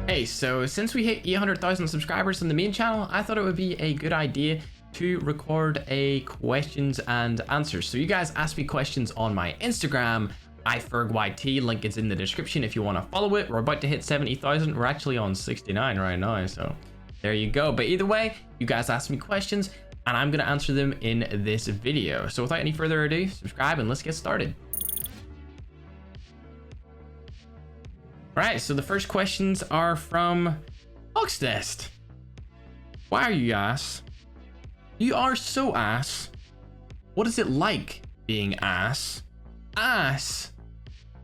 Hey, so since we hit 800,000 subscribers on the main channel, I thought it would be a good idea to record a questions and answers. So you guys ask me questions on my Instagram, iFergYT, link is in the description if you want to follow it. We're about to hit 70,000. We're actually on 69 right now, so there you go. But either way, you guys ask me questions and I'm gonna answer them in this video. So without any further ado, subscribe and let's get started. Right, so the first questions are from Oxnest. Why are you ass? You are so ass. What is it like being ass? Ass.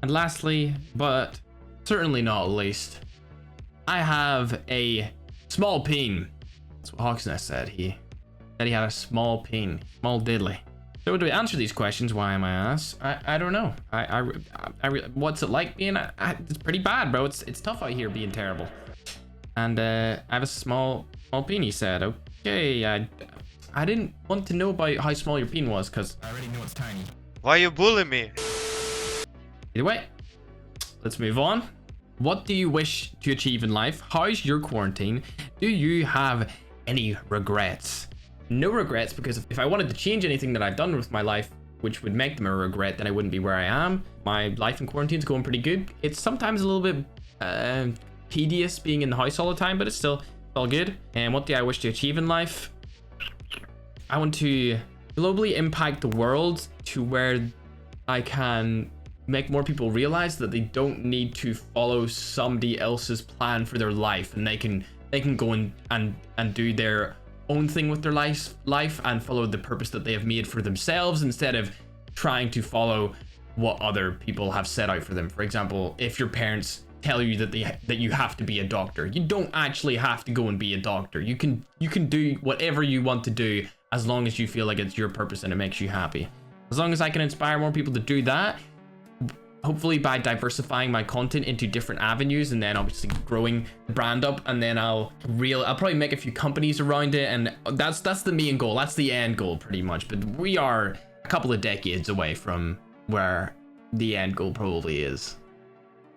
And lastly, but certainly not least, I have a small peen. That's what Oxnest said. He said he had a small peen, small diddly. So to answer these questions, why am I ass? I don't know. What's it like being? It's pretty bad, bro. It's tough out here being terrible. And I have a small peen. He said, okay. I didn't want to know about how small your peen was because I already know it's tiny. Why you bullying me? Either way, let's move on. What do you wish to achieve in life? How's your quarantine? Do you have any regrets? No regrets, because if I wanted to change anything that I've done with my life, which would make them a regret, then I wouldn't be where I am. My life in quarantine is going pretty good. It's sometimes a little bit tedious being in the house all the time, but it's all good. And what do I wish to achieve in life? I want to globally impact the world to where I can make more people realize that they don't need to follow somebody else's plan for their life, and they can go and do their own thing with their life and follow the purpose that they have made for themselves instead of trying to follow what other people have set out for them. For example, if your parents tell you that you have to be a doctor, you don't actually have to go and be a doctor. You can do whatever you want to do as long as you feel like it's your purpose and it makes you happy. As long as I can inspire more people to do that, hopefully by diversifying my content into different avenues and then obviously growing the brand up, and then I'll probably make a few companies around it, and that's the main goal. That's the end goal pretty much. But we are a couple of decades away from where the end goal probably is.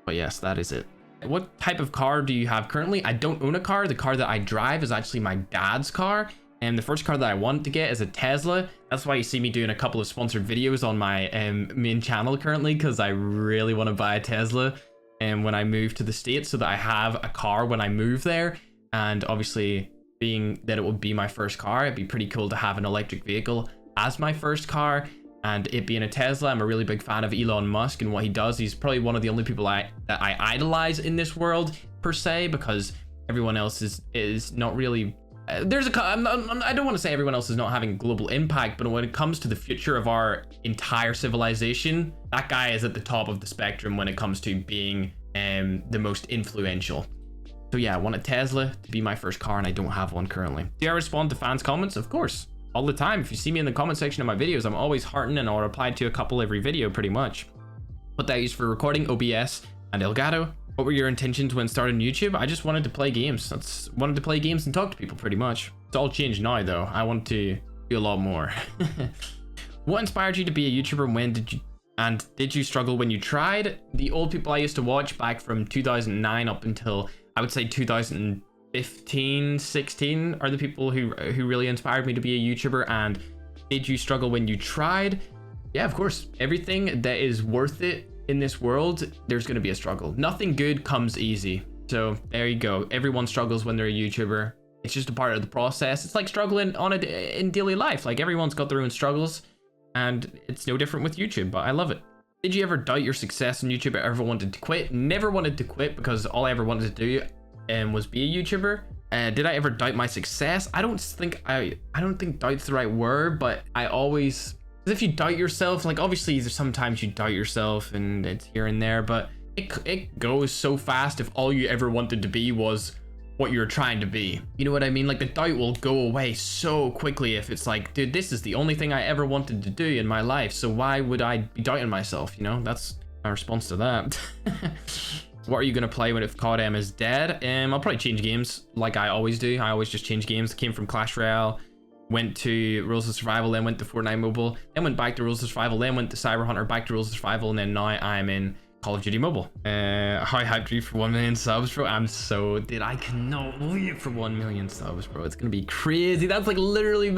But yes, that is it. What type of car do you have currently? I don't own a car. The car that I drive is actually my dad's car. And the first car that I want to get is a Tesla. That's why you see me doing a couple of sponsored videos on my main channel currently, because I really want to buy a Tesla when I move to the States, so that I have a car when I move there. And obviously, being that it would be my first car, it'd be pretty cool to have an electric vehicle as my first car. And it being a Tesla, I'm a really big fan of Elon Musk and what he does. He's probably one of the only people that I idolize in this world per se, because everyone else is not really. I don't want to say everyone else is not having global impact, but when it comes to the future of our entire civilization, that guy is at the top of the spectrum when it comes to being the most influential. So yeah, I want a Tesla to be my first car, and I don't have one currently. Do I respond to fans' comments? Of course, all the time. If you see me in the comment section of my videos, I'm always hearting, and I'll reply to a couple every video pretty much. What that I use for recording, OBS and Elgato. What were your intentions when starting YouTube? I just wanted to play games. Wanted to play games and talk to people pretty much. It's all changed now though. I want to do a lot more. What inspired you to be a YouTuber, and when did you struggle when you tried? The old people I used to watch back from 2009 up until I would say 2015, 16 are the people who really inspired me to be a YouTuber. And did you struggle when you tried? Yeah, of course. Everything that is worth it in this world, there's going to be a struggle. Nothing good comes easy. So there you go. Everyone struggles when they're a YouTuber. It's just a part of the process. It's like struggling in daily life. Like, everyone's got their own struggles, and it's no different with YouTube, but I love it. Did you ever doubt your success on YouTube or ever wanted to quit? Never wanted to quit, because all I ever wanted to do was be a YouTuber. Did I ever doubt my success? I don't think doubt's the right word, but I always, if you doubt yourself, like obviously there's sometimes you doubt yourself and it's here and there, but it goes so fast if all you ever wanted to be was what you're trying to be. You know what I mean? Like, the doubt will go away so quickly if it's like, dude, this is the only thing I ever wanted to do in my life, so why would I be doubting myself? You know, that's my response to that. What are you gonna play when if COD is dead? I'll probably change games like I always do. I always just change games. Came from Clash Royale, went to Rules of Survival, then went to Fortnite Mobile, then went back to Rules of Survival, then went to Cyber Hunter, back to Rules of Survival, and then now I'm in Call of Duty Mobile. How hyped are you for 1 million subs, bro? Dude, I cannot wait for 1 million subs, bro. It's gonna be crazy. That's like literally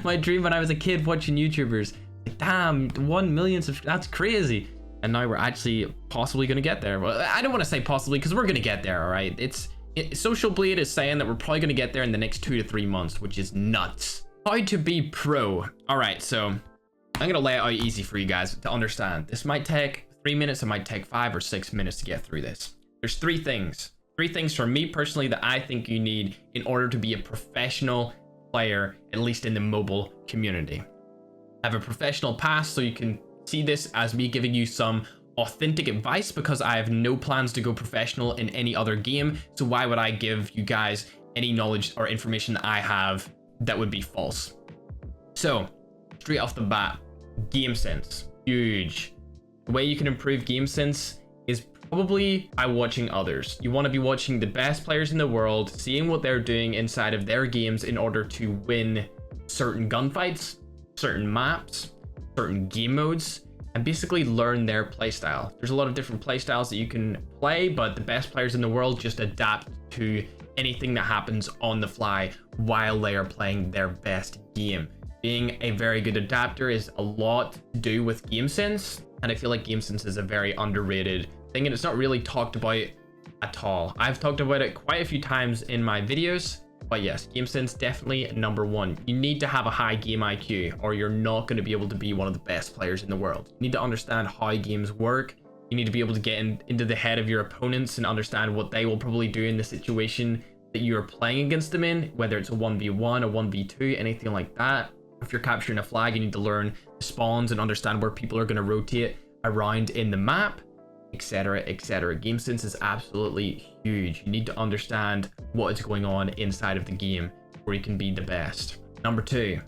my dream when I was a kid watching YouTubers. Like, damn, 1 million subs, that's crazy. And now we're actually possibly gonna get there. Well, I don't want to say possibly because we're gonna get there, all right? Social Blade is saying that we're probably gonna get there in the next 2 to 3 months, which is nuts. How to be pro. All right, so I'm gonna lay it out easy for you guys to understand. This might take 3 minutes, it might take 5 or 6 minutes to get through this. There's three things for me personally that I think you need in order to be a professional player, at least in the mobile community. I have a professional past, so you can see this as me giving you some authentic advice because I have no plans to go professional in any other game. So why would I give you guys any knowledge or information that I have that would be false? So straight off the bat, game sense, huge. The way you can improve game sense is probably by watching others. You want to be watching the best players in the world, seeing what they're doing inside of their games in order to win certain gunfights, certain maps, certain game modes, and basically learn their playstyle. There's a lot of different playstyles that you can play, but the best players in the world just adapt to anything that happens on the fly while they are playing their best game. Being a very good adapter is a lot to do with game sense, and I feel like game sense is a very underrated thing, and it's not really talked about at all. I've talked about it quite a few times in my videos, but yes, game sense definitely number one. You need to have a high game IQ, or you're not going to be able to be one of the best players in the world. You need to understand how games work. You need to be able to get into the head of your opponents and understand what they will probably do in the situation that you are playing against them in, whether it's a 1v1, a 1v2, anything like that. If you're capturing a flag, you need to learn the spawns and understand where people are going to rotate around in the map, etc, etc. Game sense is absolutely huge. You need to understand what is going on inside of the game where you can be the best. Number two,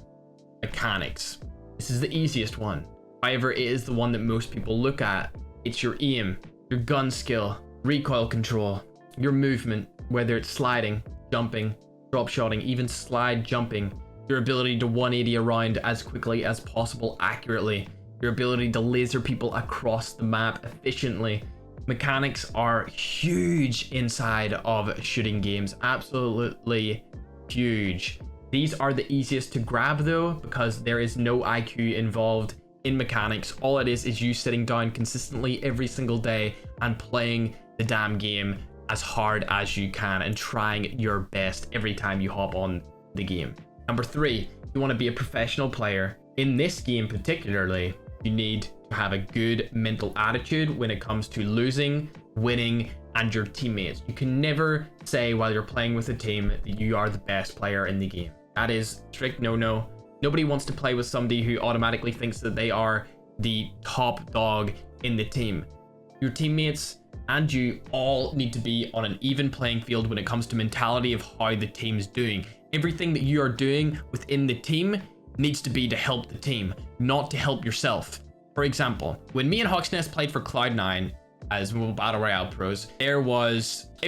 mechanics. This is the easiest one. However, it is the one that most people look at. It's your aim, your gun skill, recoil control, your movement, whether it's sliding, jumping, drop shotting, even slide jumping, your ability to 180 around as quickly as possible accurately, your ability to laser people across the map efficiently. Mechanics are huge inside of shooting games, absolutely huge. These are the easiest to grab though, because there is no IQ involved in mechanics. All it is you sitting down consistently every single day and playing the damn game as hard as you can and trying your best every time you hop on the game. Number three, you want to be a professional player. In this game particularly, you need to have a good mental attitude when it comes to losing, winning, and your teammates. You can never say while you're playing with a team that you are the best player in the game. That is strict no-no. Nobody wants to play with somebody who automatically thinks that they are the top dog in the team. Your teammates and you all need to be on an even playing field when it comes to mentality of how the team's doing. Everything that you are doing within the team needs to be to help the team, not to help yourself. For example, when me and Hawksnest played for Cloud9 as Mobile Battle Royale pros, it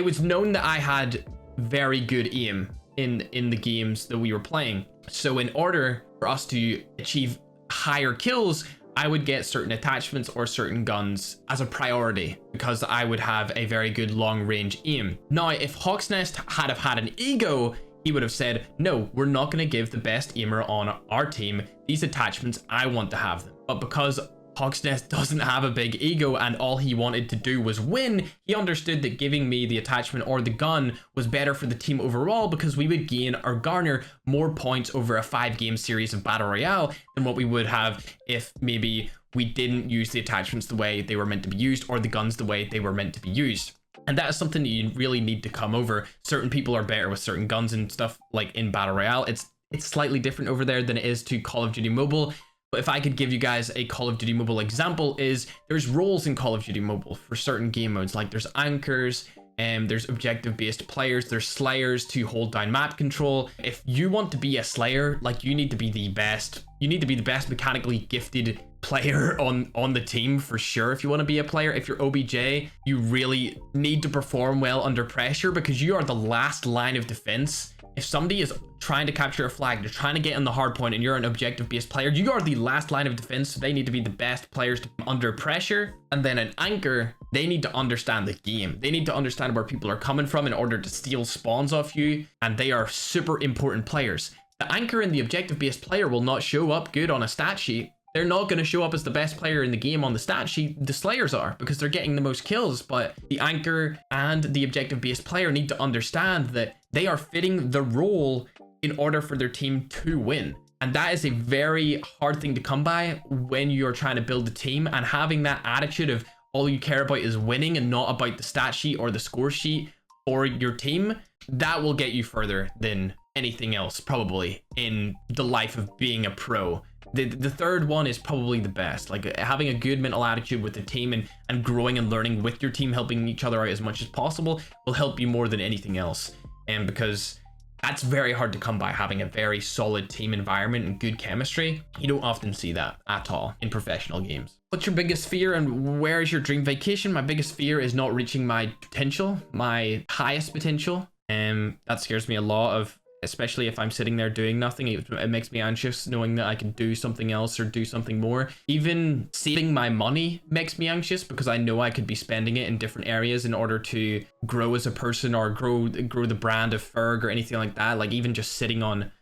was known that I had very good aim in the games that we were playing. So in order for us to achieve higher kills, I would get certain attachments or certain guns as a priority because I would have a very good long range aim. Now, if Hawksnest had an ego, he would have said, no, we're not going to give the best aimer on our team these attachments, I want to have them. But because Hawksnest doesn't have a big ego and all he wanted to do was win, he understood that giving me the attachment or the gun was better for the team overall because we would gain or garner more points over a 5-game series of Battle Royale than what we would have if maybe we didn't use the attachments the way they were meant to be used or the guns the way they were meant to be used. And that is something that you really need to come over. Certain people are better with certain guns and stuff, like in Battle Royale. It's slightly different over there than it is to Call of Duty Mobile. But if I could give you guys a Call of Duty Mobile example, is there's roles in Call of Duty Mobile for certain game modes. Like there's anchors, and there's objective-based players, there's slayers to hold down map control. If you want to be a slayer, like you need to be the best. You need to be the best mechanically gifted player on the team for sure. If you want to be a player, if you're OBJ, you really need to perform well under pressure because you are the last line of defense. If somebody is trying to capture a flag, they're trying to get in the hard point, and you're an objective-based player, you are the last line of defense, so they need to be the best players under pressure. And then an anchor, they need to understand the game. They need to understand where people are coming from in order to steal spawns off you, and they are super important players. The anchor and the objective-based player will not show up good on a stat sheet. They're not going to show up as the best player in the game on the stat sheet. The Slayers are, because they're getting the most kills. But the anchor and the objective-based player need to understand that they are fitting the role in order for their team to win. And that is a very hard thing to come by when you're trying to build a team, and having that attitude of all you care about is winning and not about the stat sheet or the score sheet for your team. That will get you further than anything else probably in the life of being a pro. The third one is probably the best, like having a good mental attitude with the team and growing and learning with your team, helping each other out as much as possible, will help you more than anything else. And because that's very hard to come by, having a very solid team environment and good chemistry. You don't often see that at all in professional games. What's your biggest fear and where is your dream vacation? My biggest fear is not reaching my potential, my highest potential. That scares me a lot, especially if I'm sitting there doing nothing. It makes me anxious knowing that I can do something else or do something more. Even saving my money makes me anxious, because I know I could be spending it in different areas in order to grow as a person or grow the brand of Ferg or anything like that. Like even just sitting on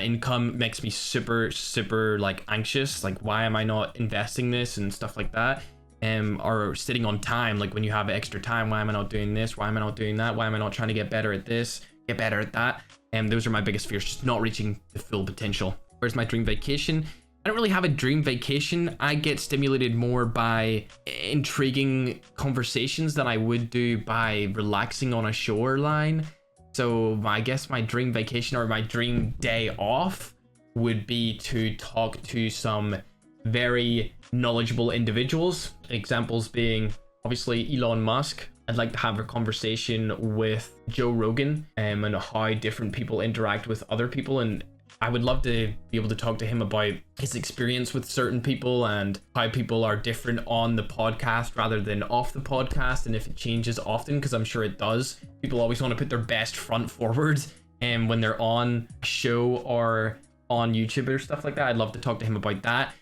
income makes me super like anxious. Like, why am I not investing this and stuff like that? Or sitting on time, like when you have extra time, why am I not doing this? Why am I not doing that? Why am I not trying to get better at this, get better at that? Those are my biggest fears, just not reaching the full potential. Where's my dream vacation? I don't really have a dream vacation. I get stimulated more by intriguing conversations than I would do by relaxing on a shoreline. So I guess my dream vacation or my dream day off would be to talk to some very knowledgeable individuals. Examples being obviously Elon Musk. I'd like to have a conversation with Joe Rogan and how different people interact with other people. And I would love to be able to talk to him about his experience with certain people and how people are different on the podcast rather than off the podcast, and if it changes often, because I'm sure it does. People always want to put their best front forward, and when they're on a show or on YouTube or stuff like that, I'd love to talk to him about that.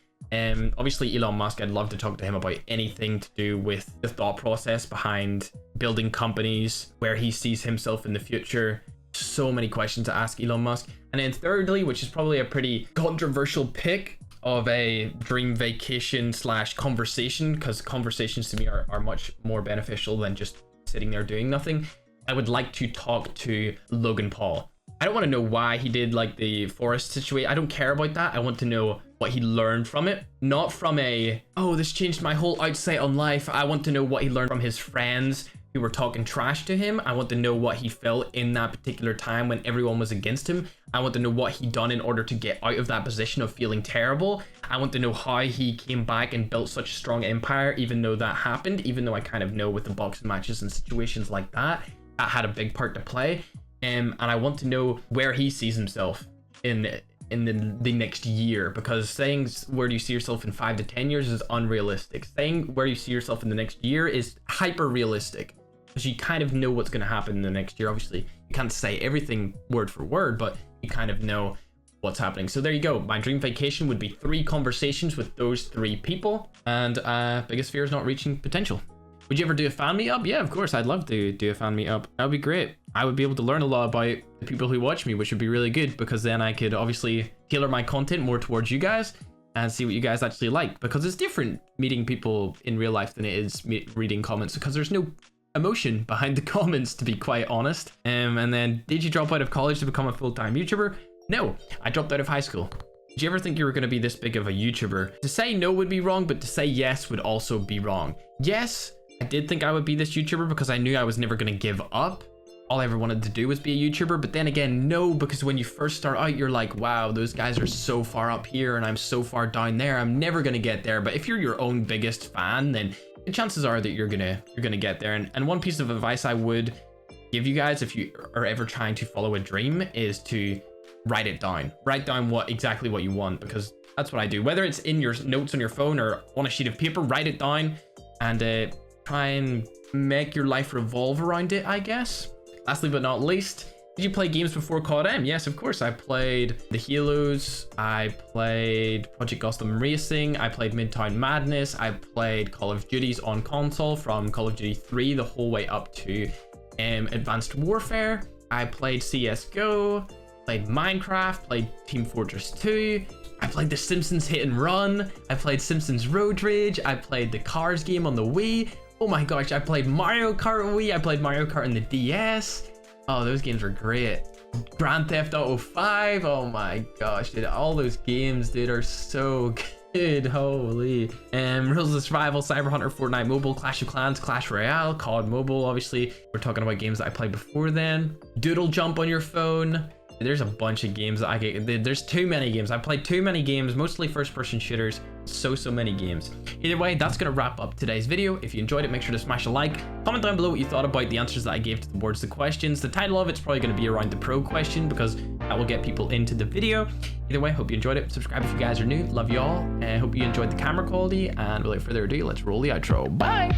Obviously Elon Musk, I'd love to talk to him about anything to do with the thought process behind building companies, where he sees himself in the future. So many questions to ask Elon Musk. And then thirdly, which is probably a pretty controversial pick of a dream vacation / conversation, because conversations to me are much more beneficial than just sitting there doing nothing. I would like to talk to Logan Paul. I don't want to know why he did like the forest situation. I don't care about that. I want to know what he learned from it, not from oh, this changed my whole outsight on life. I want to know what he learned from his friends who were talking trash to him. I want to know what he felt in that particular time when everyone was against him. I want to know what he done in order to get out of that position of feeling terrible. I want to know how he came back and built such a strong empire, even though that happened, even though I kind of know with the boxing matches and situations like that, that had a big part to play. And I want to know where he sees himself in the next year, because saying where do you see yourself in 5 to 10 years is unrealistic. Saying where you see yourself in the next year is hyper realistic, because you kind of know what's going to happen in the next year. Obviously you can't say everything word for word, but you kind of know what's happening. So there you go. My dream vacation would be 3 conversations with those 3 people. And biggest fear is not reaching potential. Would you ever do a fan meetup? Yeah, of course. I'd love to do a fan meetup. That would be great. I would be able to learn a lot about the people who watch me, which would be really good, because then I could obviously tailor my content more towards you guys and see what you guys actually like, because it's different meeting people in real life than it is reading comments, because there's no emotion behind the comments, to be quite honest. And then, did you drop out of college to become a full-time YouTuber? No, I dropped out of high school. Did you ever think you were going to be this big of a YouTuber? To say no would be wrong, but to say yes would also be wrong. Yes, I did think I would be this YouTuber because I knew I was never going to give up. All I ever wanted to do was be a YouTuber. But then again, no, because when you first start out, you're like, wow, those guys are so far up here and I'm so far down there. I'm never going to get there. But if you're your own biggest fan, then the chances are that you're gonna get there. And one piece of advice I would give you guys, if you are ever trying to follow a dream, is to write it down. Write down exactly what you want, because that's what I do. Whether it's in your notes on your phone or on a sheet of paper, write it down and try and make your life revolve around it, I guess. Lastly but not least, Did you play games before COD M? Yes, of course. I played the Halos. I played Project Gotham Racing. I played Midtown Madness. I played Call of Duties on console from Call of Duty 3 the whole way up to Advanced Warfare. I played CSGO, played Minecraft, played Team Fortress 2. I played The Simpsons Hit and Run. I played Simpsons Road Rage. I played the Cars game on the Wii. Oh my gosh, I played Mario Kart on Wii. I played Mario Kart on the DS. Oh, those games were great. Grand Theft Auto 5. Oh my gosh, dude. All those games, dude, are so good. Holy. Rules of Survival, Cyber Hunter, Fortnite Mobile, Clash of Clans, Clash Royale, COD Mobile. Obviously, we're talking about games that I played before then. Doodle Jump on your phone. There's a bunch of games that I get. There's too many games. I played too many games, mostly first-person shooters. So many games. Either way, that's gonna wrap up today's video. If you enjoyed it, make sure to smash a like. Comment down below what you thought about the answers that I gave to the boards, the questions. The title of it's probably gonna be around the pro question because that will get people into the video. Either way, hope you enjoyed it. Subscribe if you guys are new. Love you all. Hope you enjoyed the camera quality. And without further ado, let's roll the outro. Bye.